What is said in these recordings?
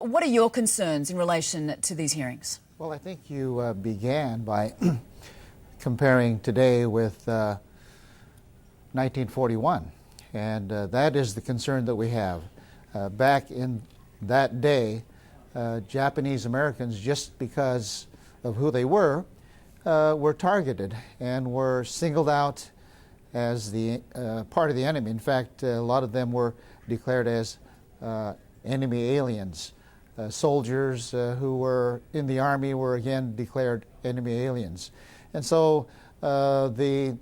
What are your concerns in relation to these hearings? Well, I think you began by comparing today with 1941, and that is the concern that we have. Back in that day, Japanese Americans, just because of who they were targeted and were singled out as the part of the enemy. In fact, a lot of them were declared as enemy aliens. Soldiers who were in the Army were again declared enemy aliens. And so the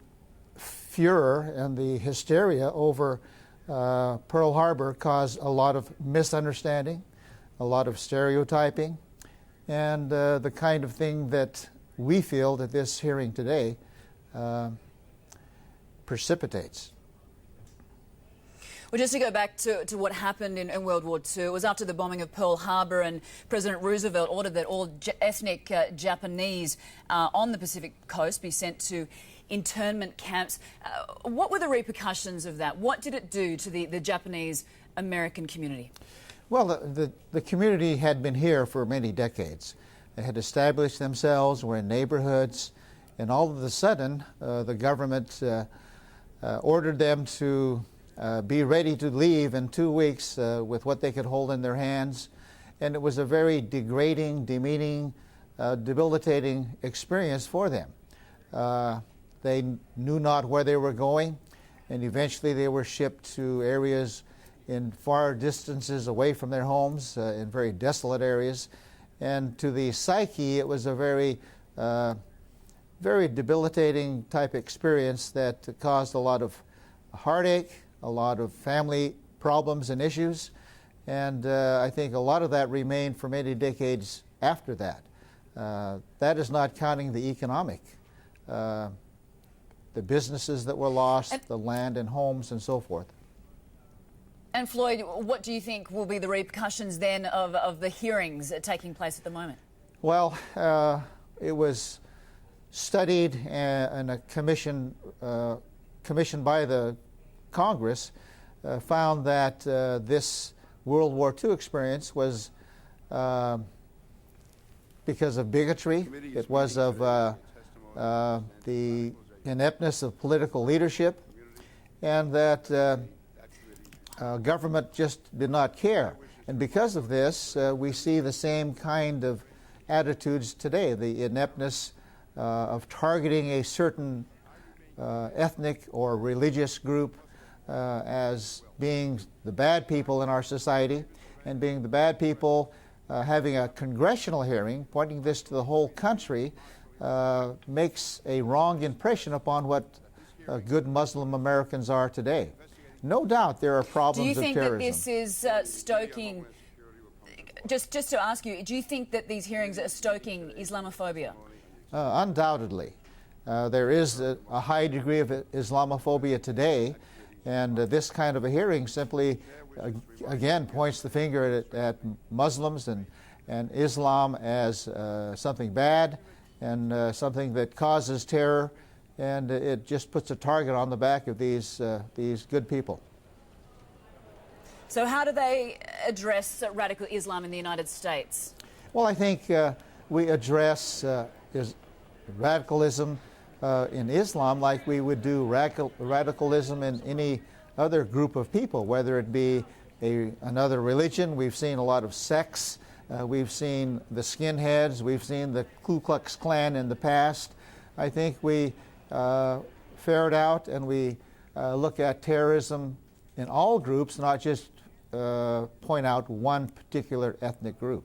furor and the hysteria over Pearl Harbor caused a lot of misunderstanding, a lot of stereotyping, and the kind of thing that we feel that this hearing today precipitates. Well, just to go back to what happened in World War II, it was after the bombing of Pearl Harbor, and President Roosevelt ordered that all ethnic Japanese on the Pacific coast be sent to internment camps. What were the repercussions of that? What did it do to the Japanese American community? Well, the community had been here for many decades. They had established themselves, were in neighborhoods, and all of a sudden the government ordered them to be ready to leave in 2 weeks with what they could hold in their hands. And it was a very degrading, demeaning, debilitating experience for them. They knew not where they were going, and eventually they were shipped to areas in far distances away from their homes, in very desolate areas. And to the psyche, it was a very, very debilitating type experience that caused a lot of heartache, a lot of family problems and issues, and I think a lot of that remained for many decades after that. That is not counting the economic, the businesses that were lost, the land and homes and so forth. And Floyd, what do you think will be the repercussions then of the hearings taking place at the moment? Well, it was studied in a commission commissioned by the Congress found that this World War II experience was because of bigotry. It was of the ineptness of political leadership, and that government just did not care. And because of this, we see the same kind of attitudes today, the ineptness of targeting a certain ethnic or religious group as being the bad people in our society, and being the bad people, having a congressional hearing, pointing this to the whole country, makes a wrong impression upon what good Muslim Americans are today. No doubt there are problems of terrorism. Do you think that this is stoking, just to ask you, do you think that these hearings are stoking Islamophobia? Undoubtedly. There is a high degree of Islamophobia today, and this kind of a hearing simply, again, points the finger at Muslims and Islam as something bad and something that causes terror, and it just puts a target on the back of these good people. So how do they address radical Islam in the United States? Well, I think we address radicalism in Islam like we would do radicalism in any other group of people, whether it be another religion. We've seen a lot of sects. We've seen the skinheads. We've seen the Ku Klux Klan in the past. I think we ferret out and we look at terrorism in all groups, not just point out one particular ethnic group.